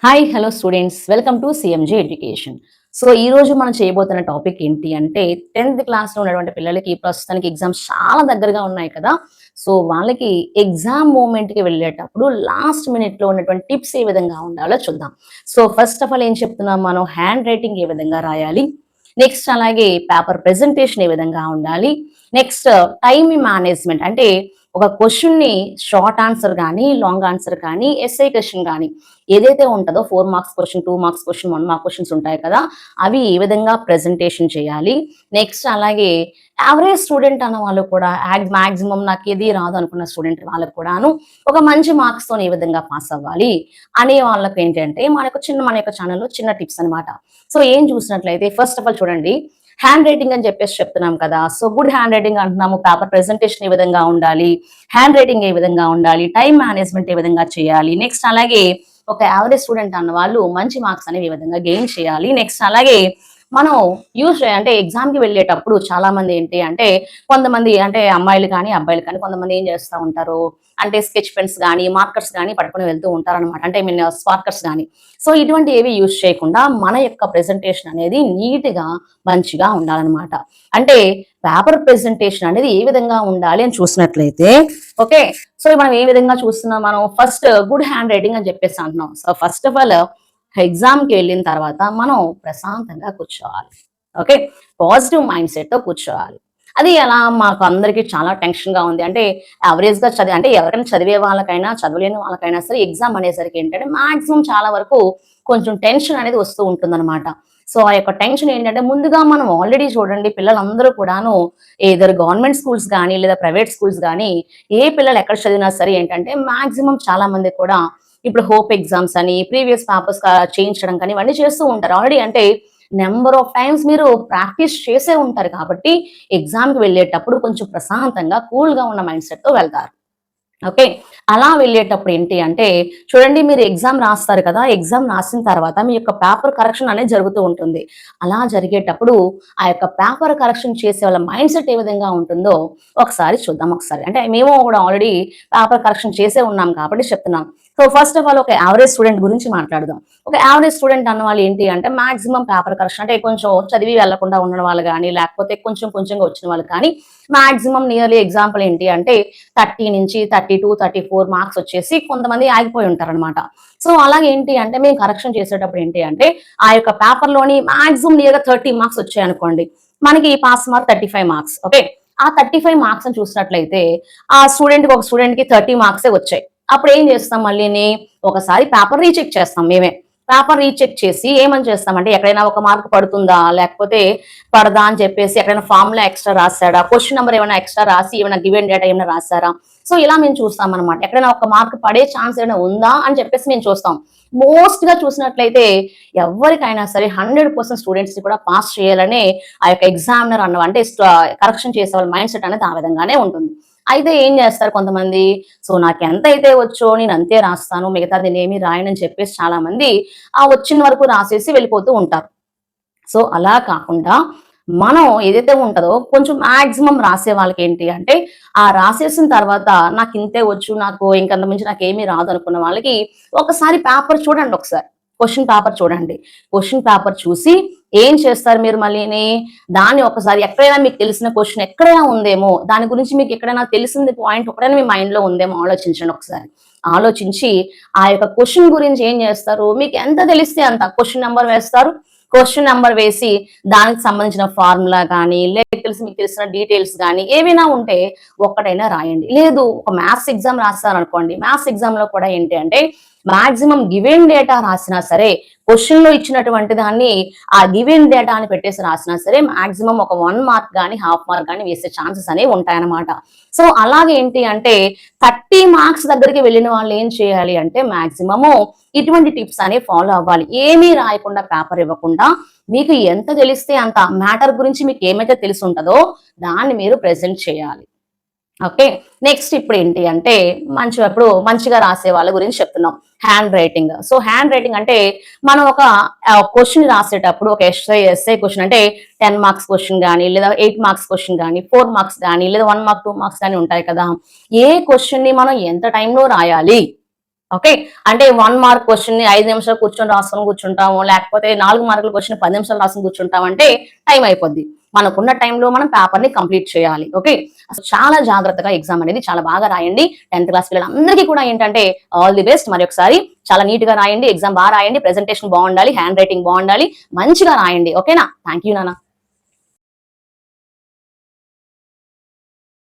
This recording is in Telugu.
Hi hello students welcome to CMJ education. So ఈ రోజు మనం చేయబోతున్న టాపిక్ ఏంటి అంటే 10th క్లాస్లో ఉన్నటువంటి పిల్లలకి ప్రస్తుతానికి ఎగ్జామ్స్ చాలా దగ్గరగా ఉన్నాయి కదా. సో వాళ్ళకి ఎగ్జామ్ మూమెంట్కి వెళ్ళేటప్పుడు లాస్ట్ మినిట్లో ఉన్నటువంటి టిప్స్ ఏ విధంగా ఉండాలో చూద్దాం. సో ఫస్ట్ ఆఫ్ ఆల్ ఏం చెప్తున్నాం, మనం హ్యాండ్ రైటింగ్ ఏ విధంగా రాయాలి, నెక్స్ట్ అలాగే పేపర్ ప్రెజెంటేషన్ ఏ విధంగా ఉండాలి, నెక్స్ట్ టైమ్ మేనేజ్మెంట్ అంటే ఒక క్వశ్చన్ని షార్ట్ ఆన్సర్ కానీ లాంగ్ ఆన్సర్ కానీ ఎస్ఐ క్వశ్చన్ కానీ ఏదైతే ఉంటుందో 4 marks question, 2 marks question, 1 mark questions ఉంటాయి కదా, అవి ఏ విధంగా ప్రెజెంటేషన్ చేయాలి. నెక్స్ట్ అలాగే యావరేజ్ స్టూడెంట్ అన్న వాళ్ళు కూడా మాక్సిమం నాకు ఏది రాదు అనుకున్న స్టూడెంట్ వాళ్ళకు కూడాను ఒక మంచి మార్క్స్తో ఏ విధంగా పాస్ అవ్వాలి అనే వాళ్ళకి ఏంటంటే మన యొక్క ఛానల్లో చిన్న టిప్స్ అనమాట. సో ఏం చూసినట్లయితే ఫస్ట్ ఆఫ్ ఆల్ చూడండి, హ్యాండ్ రైటింగ్ అని చెప్పేసి చెప్తున్నాం కదా. సో గుడ్ హ్యాండ్ రైటింగ్ అంటున్నాము, పేపర్ ప్రెజెంటేషన్ ఏ విధంగా ఉండాలి, హ్యాండ్ రైటింగ్ ఏ విధంగా ఉండాలి, టైం మేనేజ్మెంట్ ఏ విధంగా చేయాలి, నెక్స్ట్ అలాగే ఒక యావరేజ్ స్టూడెంట్ అన్న వాళ్ళు మంచి మార్క్స్ అనేవి ఏ విధంగా గెయిన్ చేయాలి. నెక్స్ట్ అలాగే మనం అంటే ఎగ్జామ్ కి వెళ్ళేటప్పుడు చాలా మంది ఏంటి అంటే కొంతమంది అంటే అమ్మాయిలు కానీ అబ్బాయిలు కానీ కొంతమంది ఏం చేస్తూ ఉంటారు అంటే స్కెచ్ పెన్స్ కానీ మార్కర్స్ కానీ పట్టుకుని వెళ్తూ ఉంటారు అనమాట. అంటే స్పార్కర్స్ కానీ. సో ఇటువంటి ఏవి యూజ్ చేయకుండా మన యొక్క ప్రెజెంటేషన్ అనేది నీట్ గా మంచిగా ఉండాలన్నమాట. అంటే పేపర్ ప్రెజెంటేషన్ అనేది ఏ విధంగా ఉండాలి అని చూసినట్లయితే ఓకే. సో మనం ఏ విధంగా చూస్తున్నాం, మనం ఫస్ట్ గుడ్ హ్యాండ్ రైటింగ్ అని చెప్పేసి అంటున్నాం. సో ఫస్ట్ ఆఫ్ ఆల్ ఎగ్జామ్కి వెళ్ళిన తర్వాత మనం ప్రశాంతంగా కూర్చోవాలి. ఓకే, పాజిటివ్ మైండ్ సెట్ తో కూర్చోవాలి. అది ఎలా మాకు అందరికీ చాలా టెన్షన్ గా ఉంది అంటే యావరేజ్ గా చదివి అంటే ఎవరైనా చదివే వాళ్ళకైనా చదవలేని వాళ్ళకైనా సరే ఎగ్జామ్ అనేసరికి ఏంటంటే మాక్సిమం చాలా వరకు కొంచెం టెన్షన్ అనేది వస్తూ ఉంటుందన్నమాట. సో ఆ యొక్క టెన్షన్ ఏంటంటే ముందుగా మనం ఆల్రెడీ చూడండి పిల్లలందరూ కూడాను ఏదర్ గవర్నమెంట్ స్కూల్స్ కానీ లేదా ప్రైవేట్ స్కూల్స్ కానీ ఏ పిల్లలు ఎక్కడ చదివినా సరే ఏంటంటే మాక్సిమం చాలా మంది కూడా ఇప్పుడు హోప్ ఎగ్జామ్స్ అని ప్రీవియస్ పేపర్స్ చేయించడం కానీ ఇవన్నీ చేస్తూ ఉంటారు ఆల్రెడీ. అంటే నెంబర్ ఆఫ్ టైమ్స్ మీరు ప్రాక్టీస్ చేసే ఉంటారు కాబట్టి ఎగ్జామ్కి వెళ్ళేటప్పుడు కొంచెం ప్రశాంతంగా కూల్గా ఉన్న మైండ్ సెట్ తో వెళ్తారు. ఓకే, అలా వెళ్ళేటప్పుడు ఏంటి అంటే చూడండి, మీరు ఎగ్జామ్ రాస్తారు కదా, ఎగ్జామ్ రాసిన తర్వాత మీ యొక్క పేపర్ కరెక్షన్ అనేది జరుగుతూ ఉంటుంది. అలా జరిగేటప్పుడు ఆ యొక్క పేపర్ కరెక్షన్ చేసే వాళ్ళ మైండ్ సెట్ ఏ విధంగా ఉంటుందో ఒకసారి చూద్దాం. ఒకసారి అంటే మేము కూడా ఆల్రెడీ పేపర్ కరెక్షన్ చేసే ఉన్నాం కాబట్టి చెప్తున్నాం. సో ఫస్ట్ ఆఫ్ ఆల్ ఒక యావరేజ్ స్టూడెంట్ గురించి మాట్లాడదాం. ఒక యావరేజ్ స్టూడెంట్ అన్న వాళ్ళు ఏంటి అంటే మాక్సిమం పేపర్ కరెక్షన్ అంటే కొంచెం చదివి వెళ్లకుండా ఉన్న వాళ్ళు కానీ లేకపోతే కొంచెంగా వచ్చిన వాళ్ళు కానీ మాక్సిమం నియర్లీ ఎగ్జాంపుల్ ఏంటి అంటే 30 నుంచి 32, 34 మార్క్స్ వచ్చేసి కొంతమంది ఆగిపోయి ఉంటారు అనమాట. సో అలాగే ఏంటి అంటే మేము కరెక్షన్ చేసేటప్పుడు ఏంటి అంటే ఆ యొక్క పేపర్ లోని మాక్సిమం నియర్గా 30 మార్క్స్ వచ్చాయి అనుకోండి, మనకి పాస్ మార్క్ 35 మార్క్స్. ఓకే, ఆ 35 మార్క్స్ అని చూసినట్లయితే ఆ ఒక స్టూడెంట్ కి 30 మార్క్సే వచ్చాయి. అప్పుడు ఏం చేస్తాం, మళ్ళీని ఒకసారి పేపర్ రీచెక్ చేస్తాం. మేమే పేపర్ రీచెక్ చేసి ఏమని చేస్తామంటే ఎక్కడైనా ఒక మార్క్ పడుతుందా లేకపోతే పడదా అని చెప్పేసి ఎక్కడైనా ఫార్ములా ఎక్స్ట్రా రాశాడా, క్వశ్చన్ నెంబర్ ఏమైనా ఎక్స్ట్రా రాసి ఏమైనా గివెన్ డేటా ఏమైనా రాశారా. సో ఇలా మేము చూస్తాం అనమాట. ఎక్కడైనా ఒక మార్క్ పడే ఛాన్స్ ఏమైనా ఉందా అని చెప్పేసి మేము చూస్తాం. మోస్ట్ గా చూసినట్లయితే ఎవరికైనా సరే 100% స్టూడెంట్స్ ని కూడా పాస్ చేయాలనే ఆ యొక్క ఎగ్జామినర్ అంటే కరెక్షన్ చేసే వాళ్ళ మైండ్ సెట్ అనేది ఆ విధంగానే ఉంటుంది. అయితే ఏం చేస్తారు కొంతమంది, సో నాకు ఎంత అయితే వచ్చో నేను అంతే రాస్తాను, మిగతాది నేనేమి రాయనని చెప్పేసి చాలా మంది ఆ వచ్చిన వరకు రాసేసి వెళ్ళిపోతూ ఉంటారు. సో అలా కాకుండా మనం ఏదైతే ఉంటుందో కొంచెం మాక్సిమం రాసే వాళ్ళకి ఏంటి అంటే ఆ రాసేసిన తర్వాత నాకు ఇంతే వచ్చు, నాకు ఇంకంత మించి నాకు ఏమీ రాదు అనుకున్న వాళ్ళకి ఒకసారి పేపర్ చూడండి, ఒకసారి క్వశ్చన్ పేపర్ చూడండి. క్వశ్చన్ పేపర్ చూసి ఏం చేస్తారు మీరు మళ్ళీని దాన్ని ఒకసారి ఎక్కడైనా మీకు తెలిసిన క్వశ్చన్ ఎక్కడైనా ఉందేమో, దాని గురించి మీకు ఎక్కడైనా తెలిసింది పాయింట్ ఒకడైనా మీ మైండ్ లో ఉందేమో ఆలోచించండి. ఒకసారి ఆలోచించి ఆ యొక్క క్వశ్చన్ గురించి ఏం చేస్తారు, మీకు ఎంత తెలిస్తే అంత క్వశ్చన్ నెంబర్ వేస్తారు. క్వశ్చన్ నెంబర్ వేసి దానికి సంబంధించిన ఫార్ములా కానీ మీకు తెలిసిన డీటెయిల్స్ కానీ ఏవైనా ఉంటే ఒక్కటైనా రాయండి. లేదు ఒక మ్యాథ్స్ ఎగ్జామ్ రాస్తారు అనుకోండి, మ్యాథ్స్ ఎగ్జామ్ లో కూడా ఏంటి అంటే మాక్సిమం గివెన్ డేటా రాసినా సరే క్వశ్చన్ లో ఇచ్చినటువంటి దాన్ని ఆ గివెన్ డేటా అని పెట్టేసి రాసినా సరే మాక్సిమం ఒక 1 మార్క్ కానీ హాఫ్ మార్క్ కానీ వేసే ఛాన్సెస్ అనేవి ఉంటాయన్నమాట. సో అలాగే ఏంటి అంటే 30 మార్క్స్ దగ్గరికి వెళ్ళిన వాళ్ళు ఏం చేయాలి అంటే మాక్సిమము ఇటువంటి టిప్స్ అనేవి ఫాలో అవ్వాలి. ఏమీ రాయకుండా పేపర్ ఇవ్వకుండా మీకు ఎంత తెలిస్తే అంత మ్యాటర్ గురించి మీకు ఏమైతే తెలిసి ఉంటుందో దాన్ని మీరు ప్రెజెంట్ చేయాలి. ఓకే, నెక్స్ట్ ఇప్పుడు ఏంటి అంటే మంచిగా రాసే వాళ్ళ గురించి చెప్తున్నాం. Hand writing. So hand writing అంటే మనం ఒక క్వశ్చన్ రాసేటప్పుడు ఒక ఎస్ఐ క్వశ్చన్ అంటే 10 మార్క్స్ క్వశ్చన్ కానీ లేదా 8 మార్క్స్ క్వశ్చన్ కానీ 4 మార్క్స్ కానీ లేదా 1 మార్క్ 2 మార్క్స్ కానీ ఉంటాయి కదా. ఏ క్వశ్చన్ ని మనం ఎంత టైంలో రాయాలి, ఓకే. అంటే 1 మార్క్ క్వెషన్‌ని 5 నిమిషాలు కూర్చొని రాసుకొని కూర్చుంటాము. లేకపోతే 4 మార్కుల క్వెషన్ 10 నిమిషాలు రాసుకొని కూర్చుంటాం అంటే టైం అయిపోద్ది. మనకున్న టైంలో మనం పేపర్‌ని కంప్లీట్ చేయాలి. ఓకే. అసలు చాలా జాగ్రత్తగా ఎగ్జామ్ అనేది చాలా బాగా రాయండి. 10థ్ క్లాస్ పిల్లలందరికీ కూడా ఏంటంటే ఆల్ ది బెస్ట్. మరొకసారి చాలా నీట్‌గా రాయండి. ఎగ్జామ్ రాయండి. ప్రెజెంటేషన్ బావుండాలి. హ్యాండ్ రైటింగ్ బావుండాలి. మంచిగా రాయండి. ఓకేనా? థాంక్ యూ నాన్న.